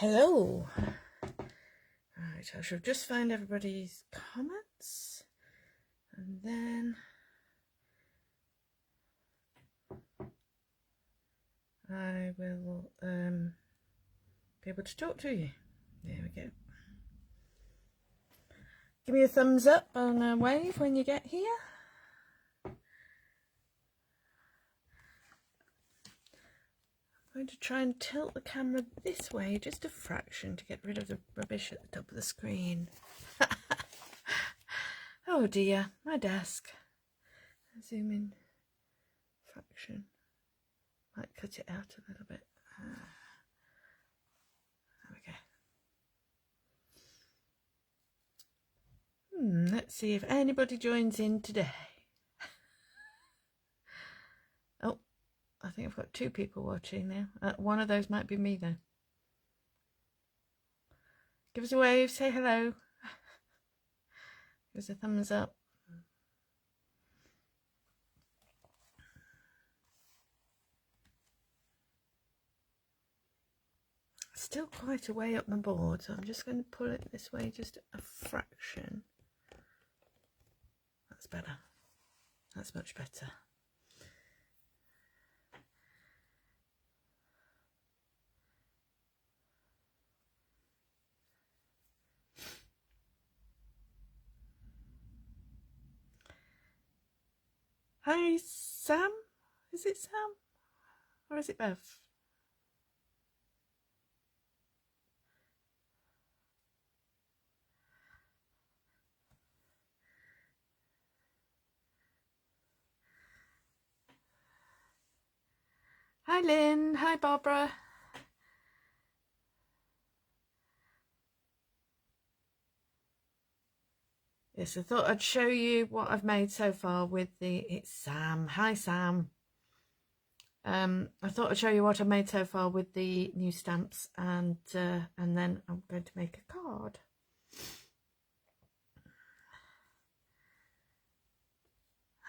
Hello. Right, I shall just find everybody's comments and then I will be able to talk to you. There we go. Give me a thumbs up and a wave when you get here. I'm going to try and tilt the camera this way just a fraction to get rid of the rubbish at the top of the screen. Oh dear, my desk. Zoom in fraction. Might cut it out a little bit. There we go. Let's see if anybody joins in today. Oh, I think I've got 2 people watching now. One of those might be me though. Give us a wave, say hello. Give us a thumbs up. Still quite a way up my board, so I'm just going to pull it this way just a fraction. That's better. That's much better. Hi Sam, is it Sam or is it Bev? Hi Lynn, hi Barbara. Yes, I thought I'd show you what I've made so far with it's Sam. Hi Sam. I thought I'd show you what I made so far with the new stamps and then I'm going to make a card.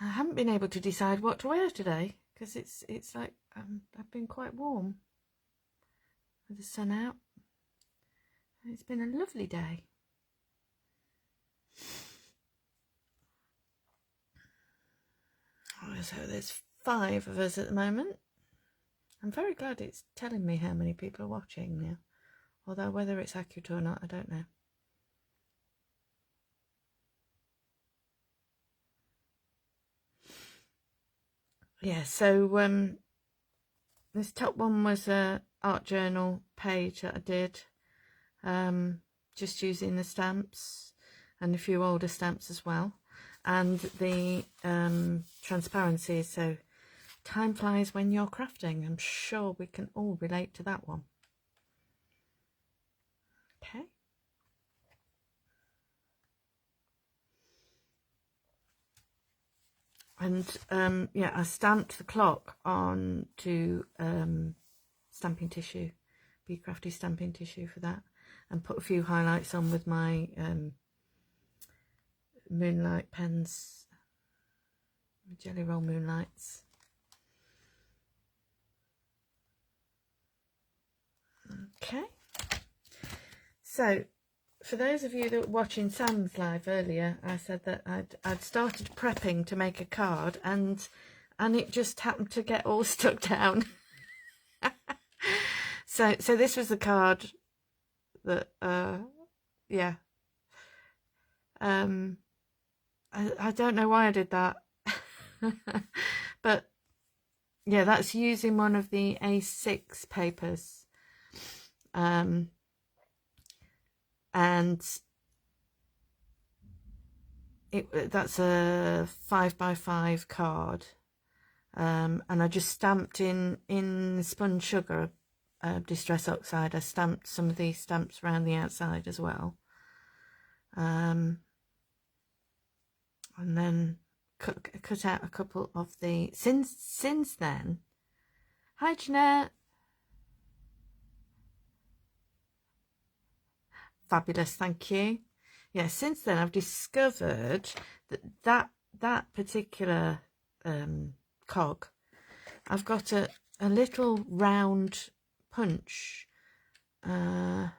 I haven't been able to decide what to wear today because it's like I've been quite warm with the sun out. It's been a lovely day. So there's 5 of us at the moment. I'm very glad it's telling me how many people are watching now, although whether it's accurate or not I don't know. Yeah, so this top one was a art journal page that I did, just using the stamps and a few older stamps as well, and the transparency. So time flies when you're crafting. I'm sure we can all relate to that one. Okay. And yeah, I stamped the clock on to stamping tissue, Be Crafty stamping tissue for that, and put a few highlights on with my moonlight pens, Jelly Roll Moonlights. Okay, so for those of you that were watching Sam's live earlier, I said that I'd started prepping to make a card, and it just happened to get all stuck down. so this was the card that yeah, I don't know why I did that. But yeah, that's using one of the A6 papers, and that's a 5x5 card, and I just stamped in spun sugar, distress oxide. I stamped some of these stamps around the outside as well, and then cut out a couple of the since then. Hi Jeanette. Fabulous, thank you. Yeah, since then I've discovered that particular cog, I've got a little round punch I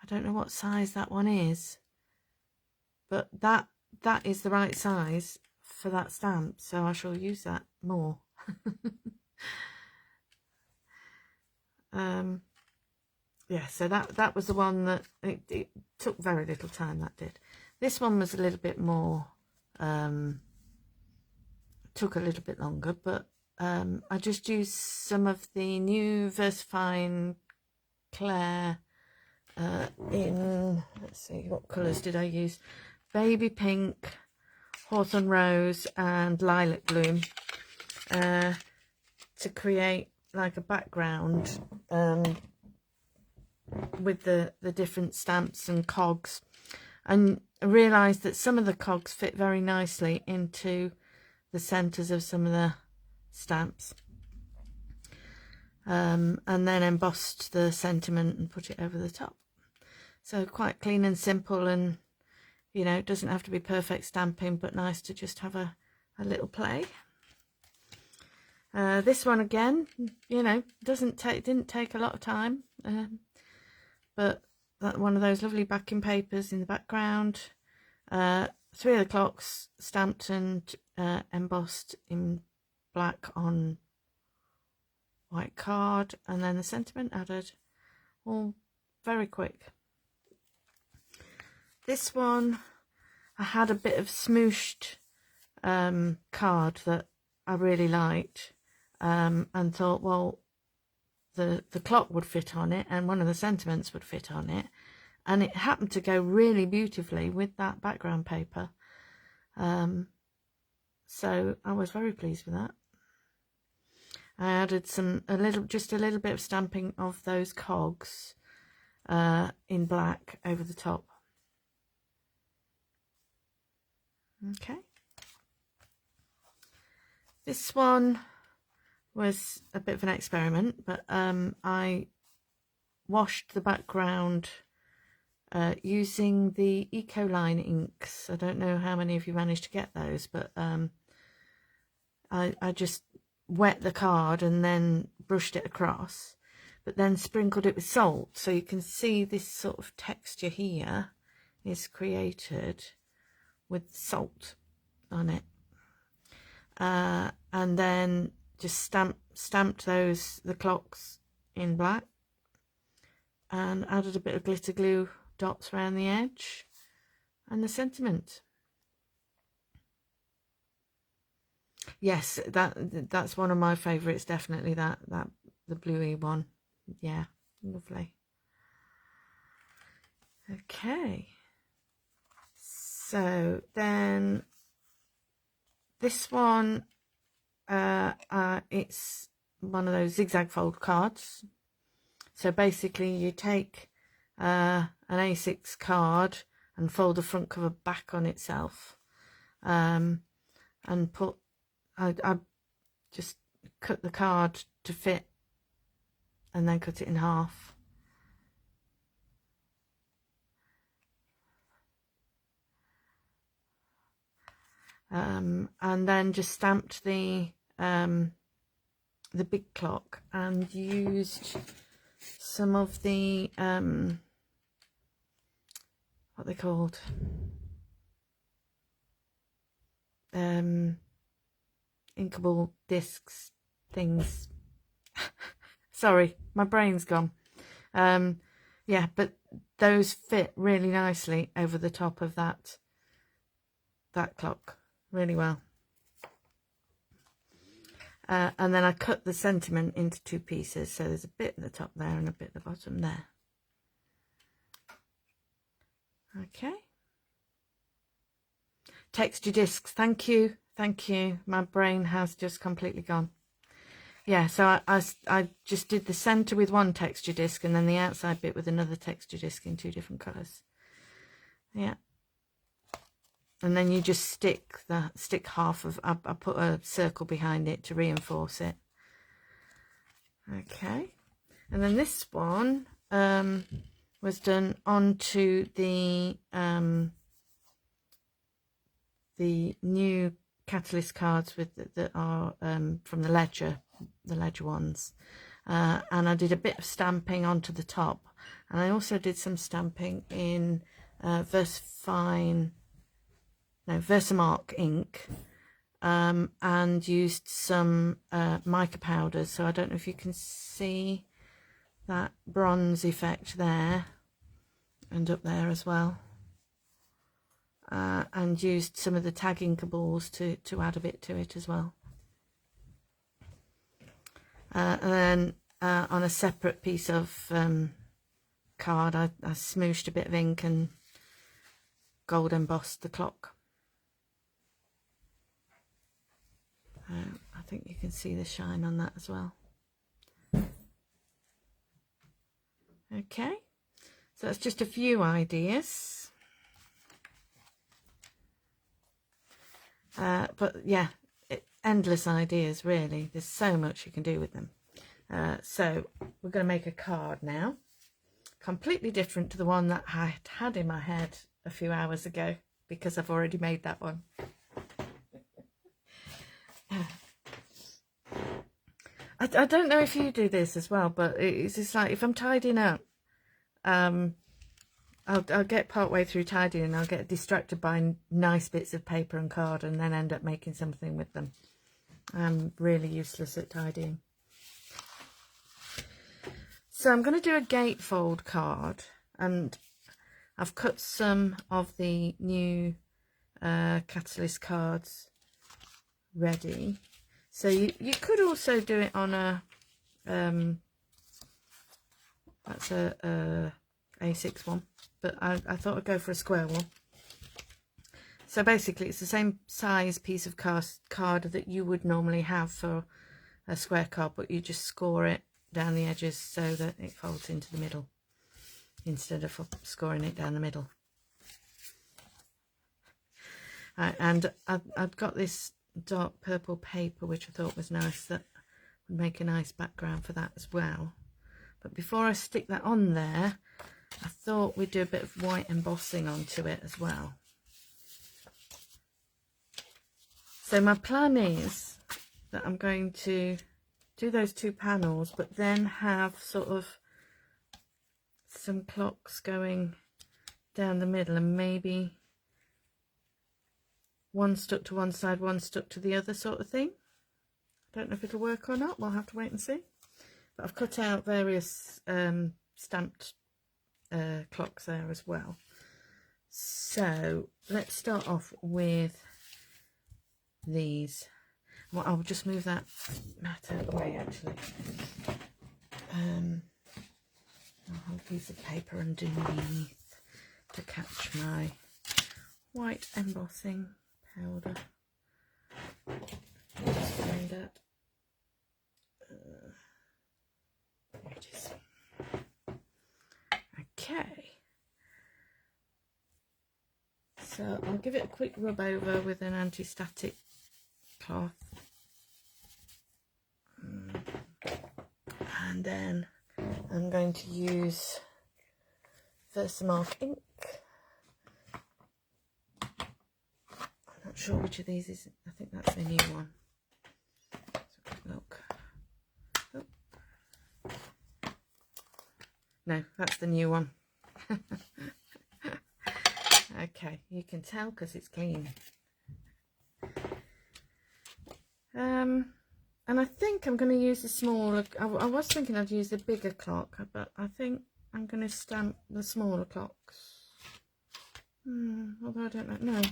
don't know what size that one is, but that is the right size for that stamp, so I shall use that more. Yeah, so that was the one that it took very little time, that did. This one was a little bit more, took a little bit longer, but I just used some of the new VersaFine Claire in, let's see, what colours did I use? Baby pink, hawthorn rose and lilac bloom, to create like a background with the different stamps and cogs, and I realised that some of the cogs fit very nicely into the centres of some of the stamps, and then embossed the sentiment and put it over the top. So quite clean and simple, and you know, it doesn't have to be perfect stamping, but nice to just have a little play. This one again, you know, didn't take a lot of time, but that one of those lovely backing papers in the background. 3 of the clocks stamped and embossed in black on white card, and then the sentiment added, all very quick. This one, I had a bit of smooshed card that I really liked, and thought, well, the clock would fit on it and one of the sentiments would fit on it, and it happened to go really beautifully with that background paper, so I was very pleased with that. I added just a little bit of stamping of those cogs in black over the top. Okay, this one was a bit of an experiment, but I washed the background using the Ecoline inks. I don't know how many of you managed to get those, but I just wet the card and then brushed it across, but then sprinkled it with salt, so you can see this sort of texture here is created with salt on it, and then just stamped the clocks in black and added a bit of glitter glue dots around the edge and the sentiment. Yes, that's one of my favourites, definitely the bluey one. Yeah, lovely. Okay, so then this one, it's one of those zigzag fold cards. So basically you take an A6 card and fold the front cover back on itself, and put, I just cut the card to fit and then cut it in half. And then just stamped the big clock and used some of the what they called, inkable discs things. Sorry, my brain's gone. Yeah, but those fit really nicely over the top of that clock really well. And then I cut the sentiment into 2 pieces, so there's a bit at the top there and a bit at the bottom there. Okay. Texture discs, thank you, my brain has just completely gone. Yeah, so I just did the centre with one texture disc and then the outside bit with another texture disc in 2 different colours. Yeah. And then you just stick half of, I put a circle behind it to reinforce it. Okay, and then this one was done onto the new Catalyst cards that are from the ledger ones, and I did a bit of stamping onto the top, and I also did some stamping in Versamark ink, and used some mica powders. So I don't know if you can see that bronze effect there and up there as well, and used some of the tag inkables to add a bit to it as well. And then on a separate piece of card, I smooshed a bit of ink and gold embossed the clock. I think you can see the shine on that as well. Okay, so that's just a few ideas. But yeah, endless ideas really. There's so much you can do with them. So we're going to make a card now, completely different to the one that I had in my head a few hours ago, because I've already made that one. I don't know if you do this as well, but it's just like if I'm tidying up, I'll get part way through tidying and I'll get distracted by nice bits of paper and card and then end up making something with them. I'm really useless at tidying. So I'm going to do a gatefold card, and I've cut some of the new Catalyst cards ready. So you could also do it on a that's a A6 one, but I thought I'd go for a square one. So basically it's the same size piece of card that you would normally have for a square card, but you just score it down the edges so that it folds into the middle instead of scoring it down the middle. And I've got this dark purple paper which I thought was nice, that would make a nice background for that as well. But before I stick that on there, I thought we'd do a bit of white embossing onto it as well. So my plan is that I'm going to do those two panels, but then have sort of some clocks going down the middle, and maybe one stuck to one side, one stuck to the other, sort of thing. I don't know if it'll work or not, we'll have to wait and see. But I've cut out various stamped clocks there as well. So let's start off with these. Well, I'll just move that mat out of the way actually. I'll have a piece of paper underneath to catch my white embossing powder. Just find that. There it is. Okay. So I'll give it a quick rub over with an anti-static cloth. And then I'm going to use Versamark ink. I'm not sure which of these is, I think that's the new one. Let's look. Oh. No, that's the new one. Okay, you can tell because it's clean. And I think I'm going to use the smaller, I was thinking I'd use the bigger clock, but I think I'm going to stamp the smaller clocks. Although I don't know, no. I'm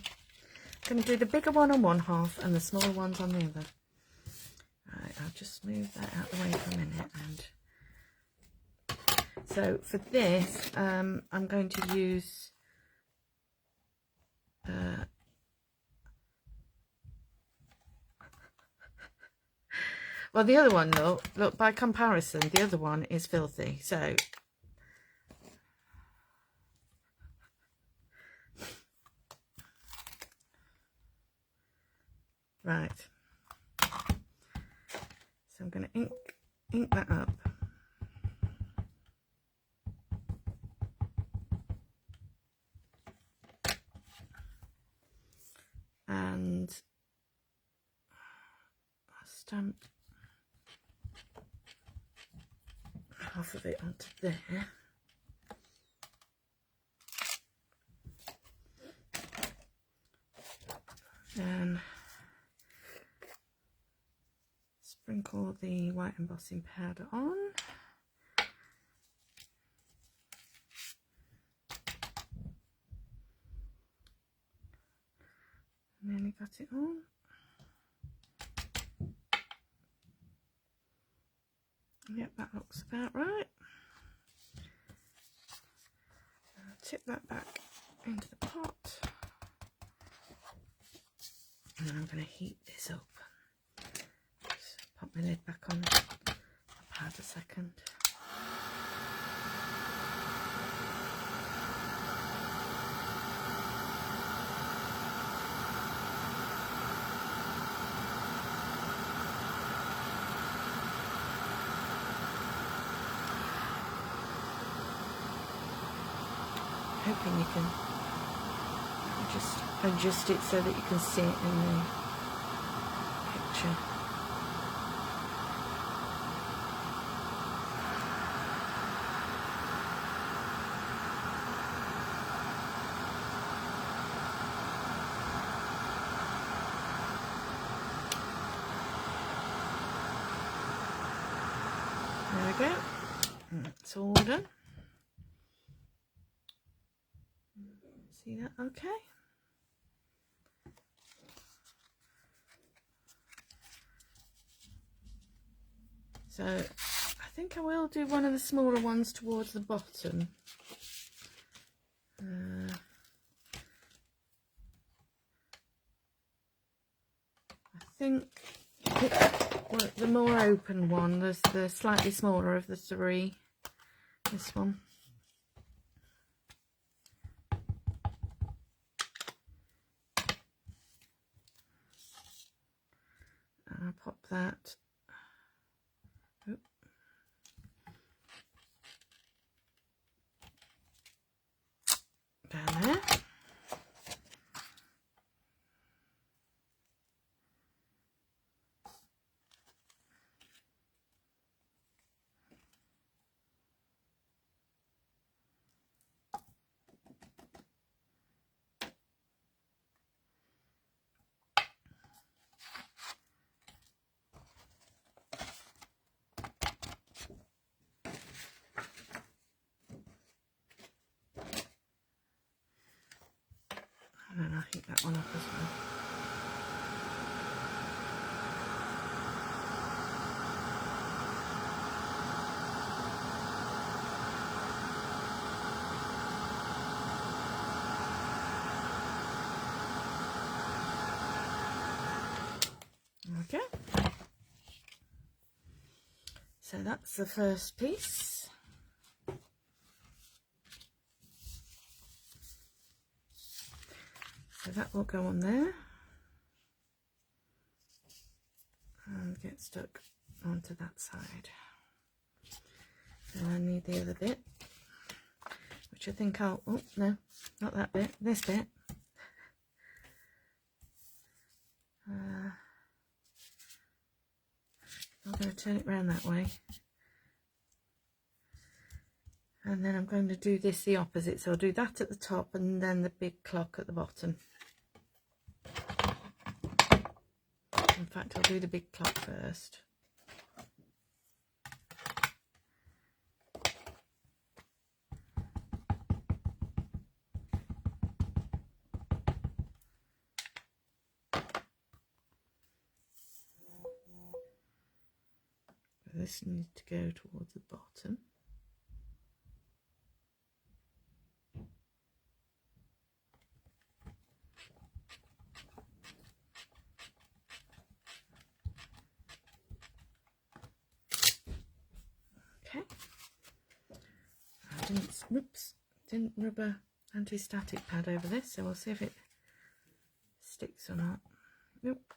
going to do the bigger one on one half and the smaller ones on the other. Right, I'll just move that out of the way for a minute. And so for this, I'm going to use well, the other one, look, by comparison, the other one is filthy. So, right. So I'm going to ink that up. And stamp half of it onto there. And sprinkle the white embossing powder on. Nearly got it on. Yep, that looks about right. I'll tip that back into the pot. And I'm going to heat this up. Just pop my lid back on. I'll add a second. Hoping you can just adjust it so that you can see it in the picture. There we go. It's all done. See that okay? So I think I will do one of the smaller ones towards the bottom. I think the more open one, there's the slightly smaller of the three. This one. I'll pop that down there. And then I'll heat that one up as well. Okay. So that's the first piece. So that will go on there and get stuck onto that side. And I need the other bit, which I think I'll, oh no, not that bit, this bit. I'm going to turn it round that way. And then I'm going to do this the opposite, so I'll do that at the top and then the big clock at the bottom. In fact, I'll do the big clock first. This needs to go towards the bottom. Okay. Didn't rub a anti-static pad over this, so we'll see if it sticks or not. Nope.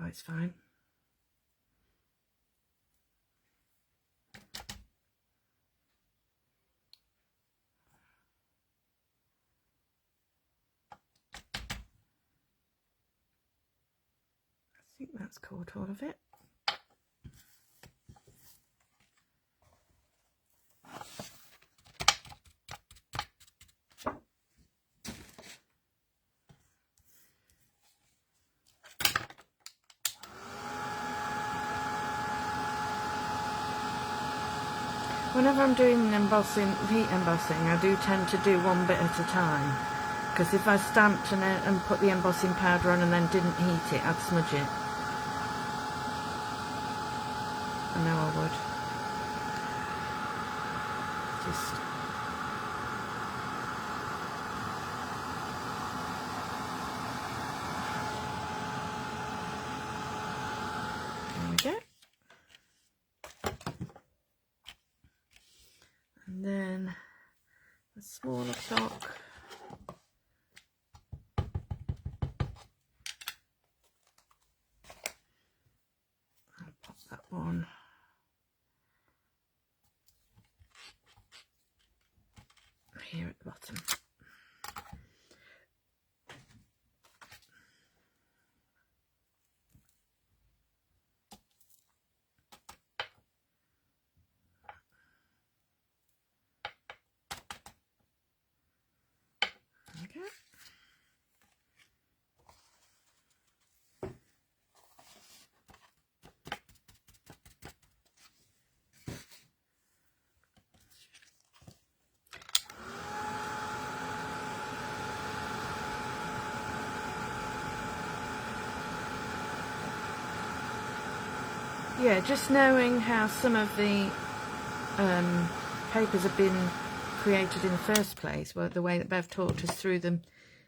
Oh, it's fine. I think that's caught all of it. Whenever I'm doing embossing, heat embossing, I do tend to do one bit at a time, because if I stamped and put the embossing powder on and then didn't heat it, I'd smudge it. I know I would. Just there we go. And then a smaller clock. I'll pop that one here at the bottom. Okay. Yeah, just knowing how some of the papers have been created in the first place, well, the way that Bev talked us through them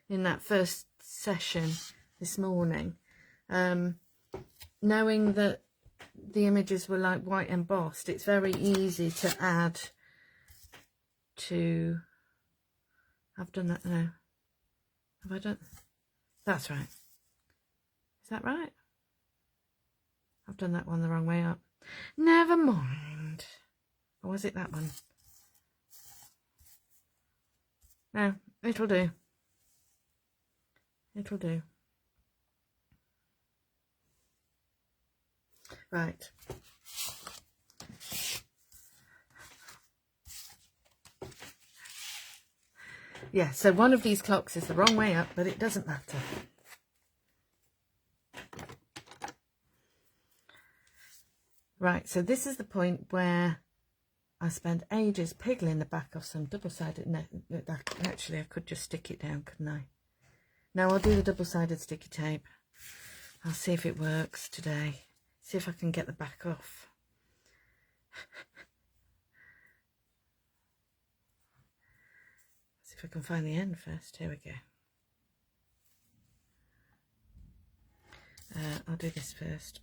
in that first session this morning, knowing that the images were like white embossed, it's very easy to add to... I've done that now. Have I done? That's right. Is that right? I've done that one the wrong way up. Never mind. Or was it that one? No, it'll do. It'll do. Right. Yeah, so one of these clocks is the wrong way up, but it doesn't matter. Right, so this is the point where I spent ages piggling the back of some double-sided... No, actually, I could just stick it down, couldn't I? Now I'll do the double-sided sticky tape. I'll see if it works today. See if I can get the back off. See if I can find the end first. Here we go. I'll do this first.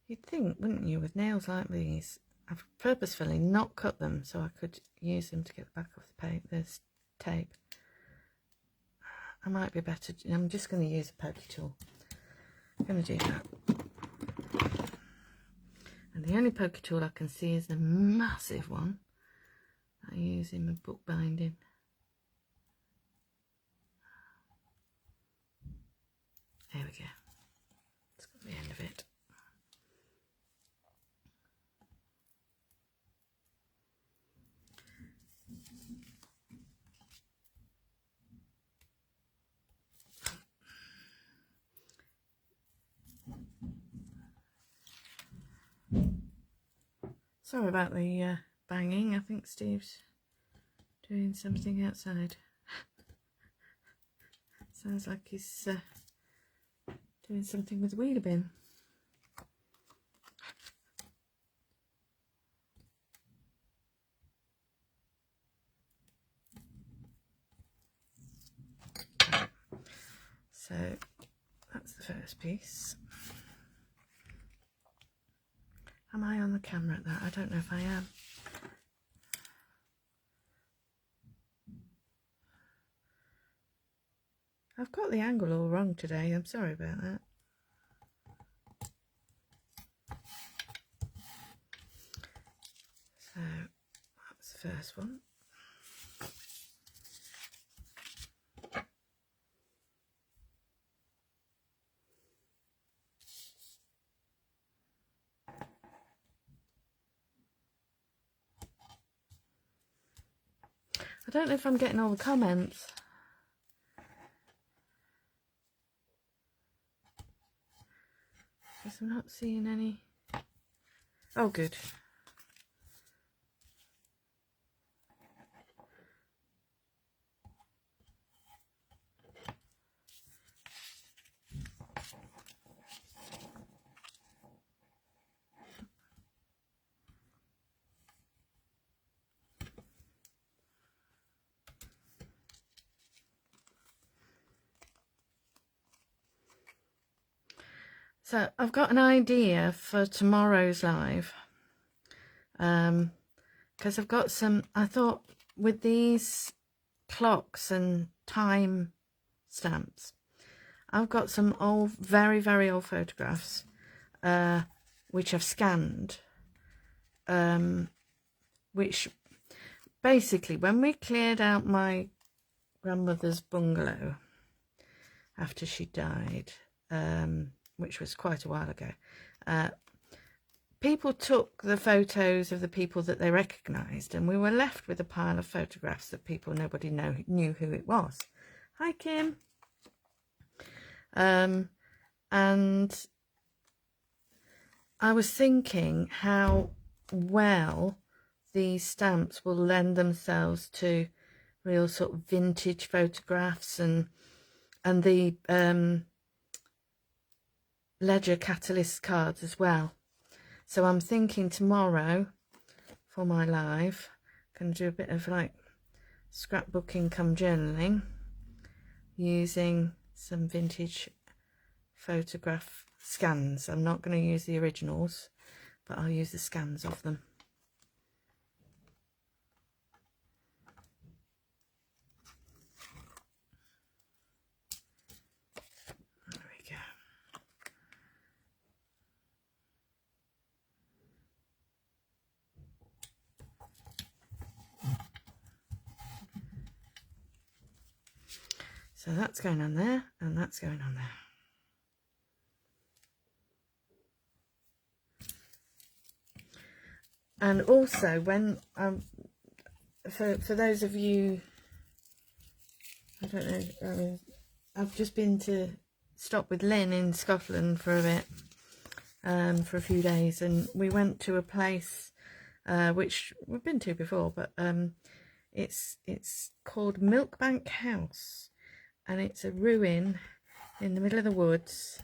You'd think, wouldn't you, with nails like these, I've purposefully not cut them so I could use them to get the back off this tape. I might be better, I'm just going to use a pokey tool. I'm going to do that. And the only pokey tool I can see is the massive one I use in my book binding. There we go. It's got the end of it. Sorry about the banging. I think Steve's doing something outside. Sounds like he's doing something with the wheelie bin. So that's the first piece. Am I on the camera at that? I don't know if I am. I've got the angle all wrong today. I'm sorry about that. So that's the first one. I don't know if I'm getting all the comments. Because I'm not seeing any. Oh, good. So I've got an idea for tomorrow's live, because I've got some, I thought with these clocks and time stamps, I've got some old, very, very old photographs, which I've scanned, which basically, when we cleared out my grandmother's bungalow after she died, which was quite a while ago, people took the photos of the people that they recognised, and we were left with a pile of photographs of people nobody knew who it was. Hi, Kim. And I was thinking how well these stamps will lend themselves to real sort of vintage photographs, and the Ledger Catalyst cards as well. So I'm thinking tomorrow for my live, going to do a bit of like scrapbooking come journaling using some vintage photograph scans. I'm not going to use the originals, but I'll use the scans of them. There we go. So that's going on there, and that's going on there. And also, when for those of you, I don't know, I've just been to stop with Lynn in Scotland for a bit, for a few days, and we went to a place which we've been to before, but it's called Milkbank House, and it's a ruin in the middle of the woods,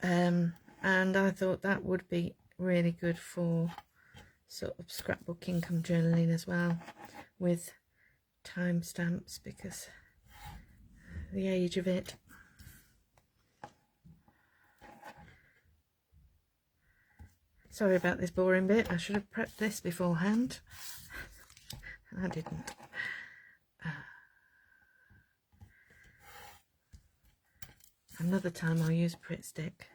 and I thought that would be really good for sort of scrapbooking come journaling as well, with timestamps, because the age of it. Sorry about this boring bit. I should have prepped this beforehand. I didn't. Another time I'll use a Pritt stick.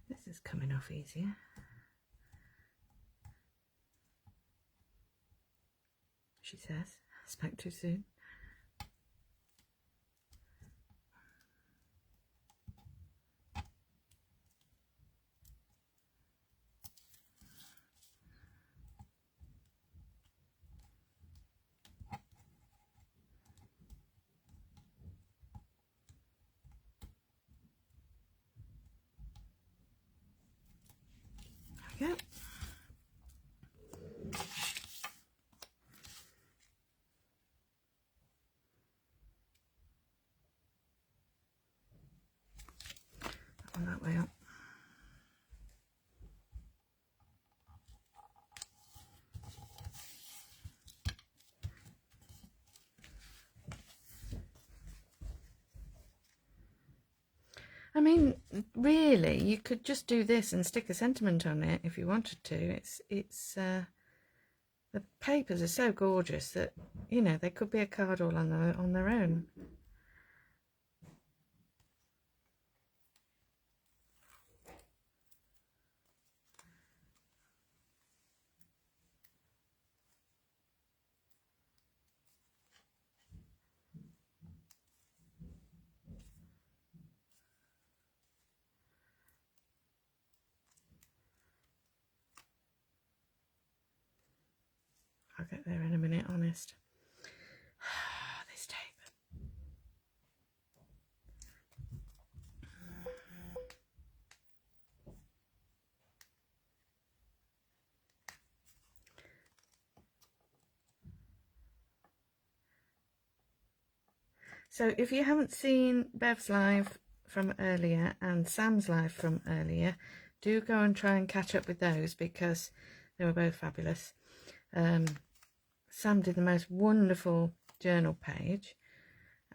This is coming off easier. She says. Spoke too soon. I mean, really, you could just do this and stick a sentiment on it if you wanted to. The papers are so gorgeous that, you know, they could be a card all on their own. I'll get there in a minute, honest. This tape. So if you haven't seen Bev's live from earlier and Sam's live from earlier, do go and try and catch up with those because they were both fabulous. Sam did the most wonderful journal page,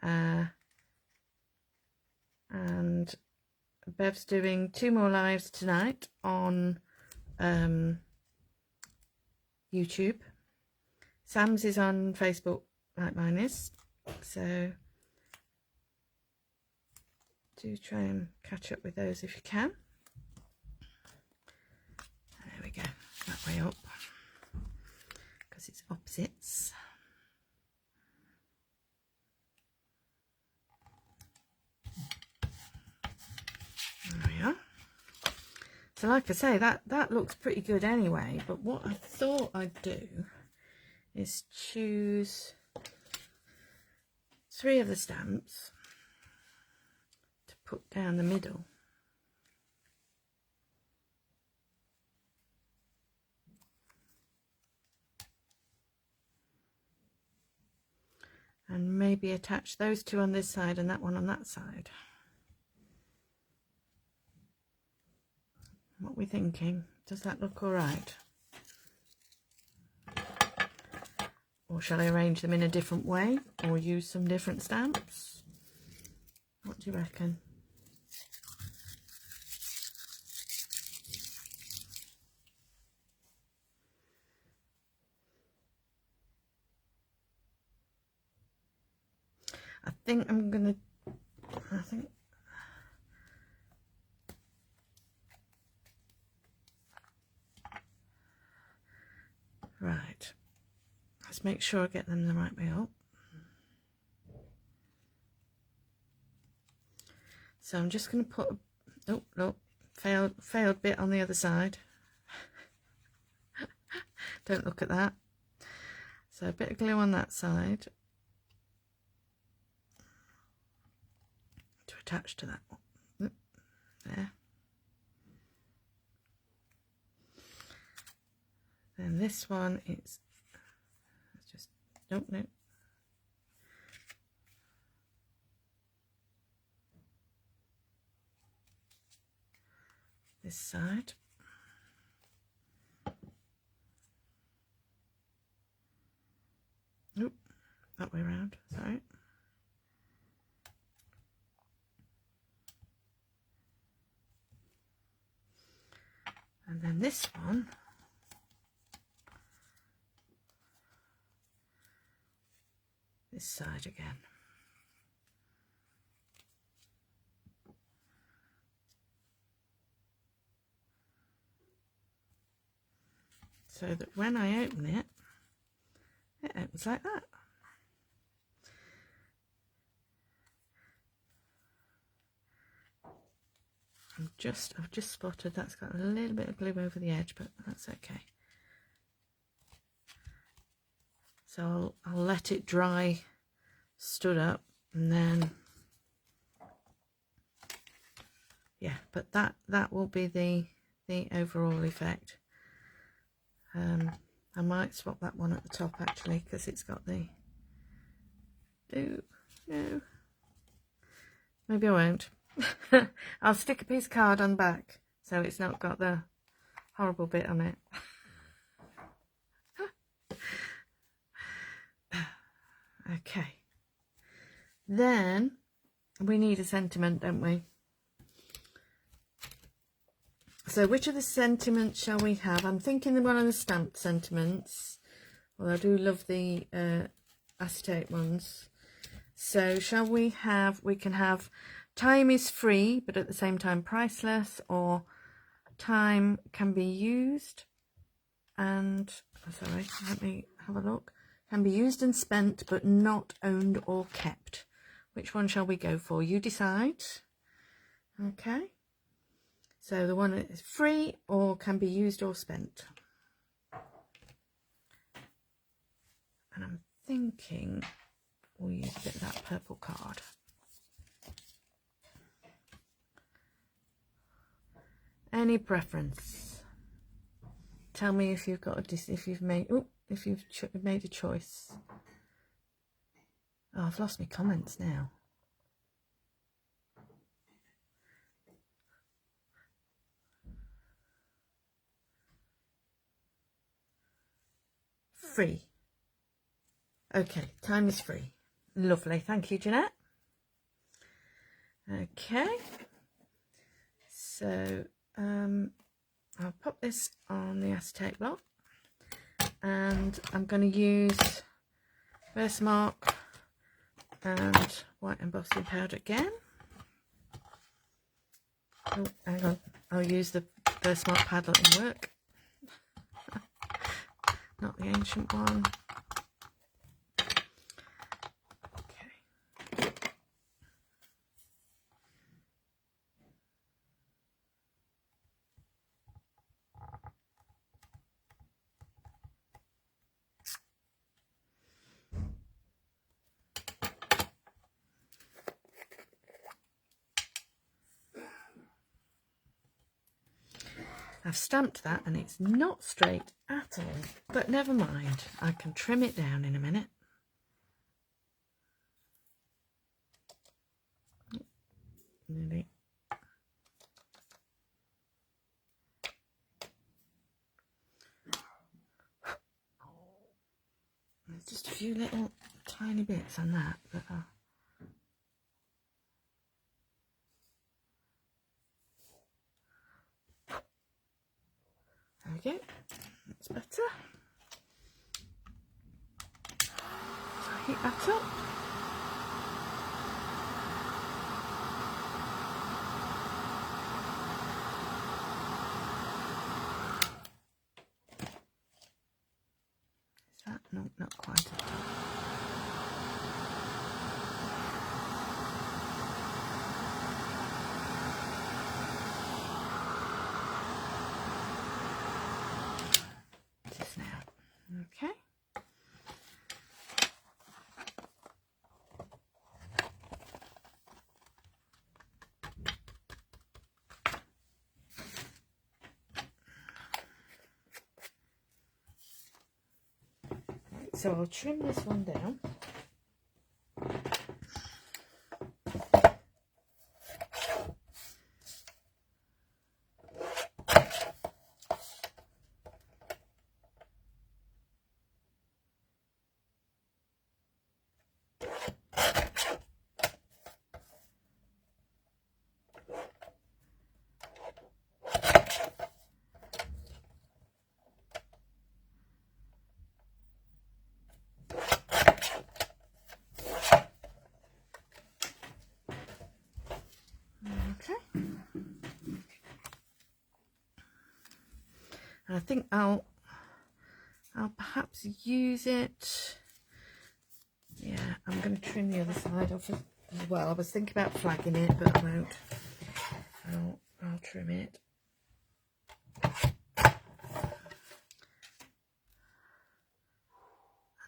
and Bev's doing 2 more lives tonight on YouTube. Sam's is on Facebook like mine is, so do try and catch up with those if you can. There we go, that way up, because it's opposites. There we are. So like I say, that looks pretty good anyway, but what I thought I'd do is choose 3 of the stamps to put down the middle. And maybe attach those 2 on this side and that one on that side. What are we thinking? Does that look all right? Or shall I arrange them in a different way or use some different stamps? What do you reckon? I think right, let's make sure I get them the right way up. So I'm just going to put oh no, failed bit on the other side. Don't look at that. So a bit of glue on that side to attach to that one. There. Then this one is just no. This side. Oop, that way around, sorry. And then this one, this side again. So that when I open it, it opens like that. I've just spotted that's got a little bit of glue over the edge, but that's okay. So I'll let it dry, stood up, and then yeah. But that will be the overall effect. I might swap that one at the top actually because it's got the no. Maybe I won't. I'll stick a piece of card on the back so it's not got the horrible bit on it. Okay. Then we need a sentiment, don't we? So which of the sentiments shall we have? I'm thinking one of the stamped sentiments. Well, I do love the acetate ones. So shall we have, we can have time is free, but at the same time priceless, or time can be used and, sorry, let me have a look. Can be used and spent, but not owned or kept. Which one shall we go for? You decide. Okay. So the one that is free or can be used or spent. And I'm thinking we'll use a bit of that purple card. Any preference? Tell me if you've got a if you've made made a choice. Oh, I've lost my comments now. Free. Okay, time is free. Lovely. Thank you, Jeanette. Okay. So I'll pop this on the acetate block, and I'm going to use Versamark and white embossing powder again. Oh, hang on. I'll use the Versamark Padlet and Work. Not the ancient one. Okay. I've stamped that and it's not straight at all, but never mind, I can trim it down in a minute. Nearly. There's just a few little tiny bits on that, but there we go, that's better. So heat that up. Is that? No, not quite at all. Just now, okay. So I'll trim this one down. And I think I'll perhaps use it. Yeah, I'm going to trim the other side off as well. I was thinking about flagging it, but I won't. I'll trim it. And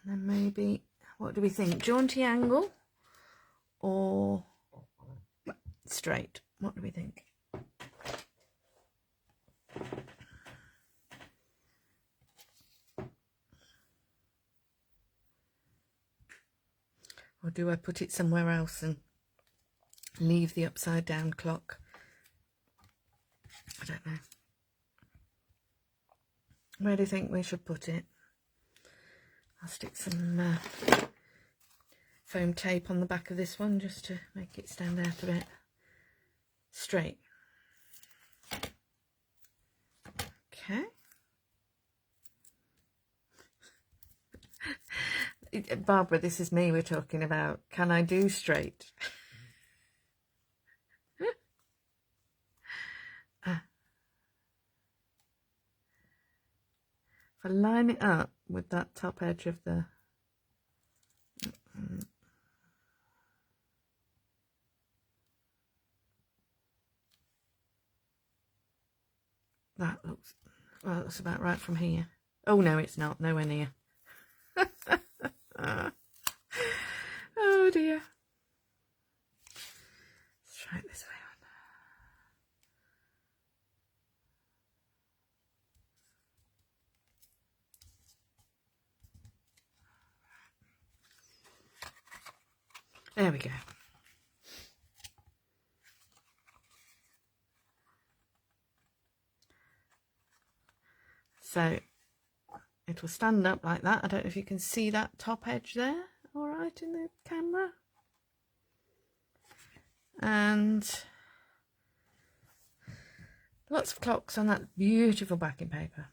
then maybe, what do we think? Jaunty angle or straight? What do we think? Or do I put it somewhere else and leave the upside down clock? I don't know. Where do you think we should put it? I'll stick some foam tape on the back of this one just to make it stand out a bit straight. Okay. Barbara, this is me we're talking about. Can I do straight? If I line it up with that top edge of the... That looks... Well, that's about right from here. Oh, no, it's not. Nowhere near. Oh, dear. Let's try it this way on. There we go. So it will stand up like that. I don't know if you can see that top edge there, all right, in the camera. And lots of clocks on that beautiful backing paper.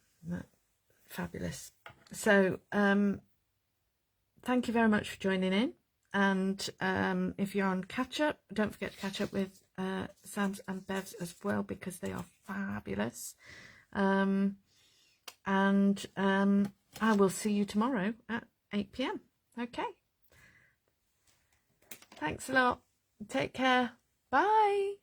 Fabulous. So thank you very much for joining in. And if you're on catch up, don't forget to catch up with Sam's and Bev's as well, because they are fabulous. And I will see you tomorrow at 8 p.m. Okay. Thanks a lot. Take care. Bye.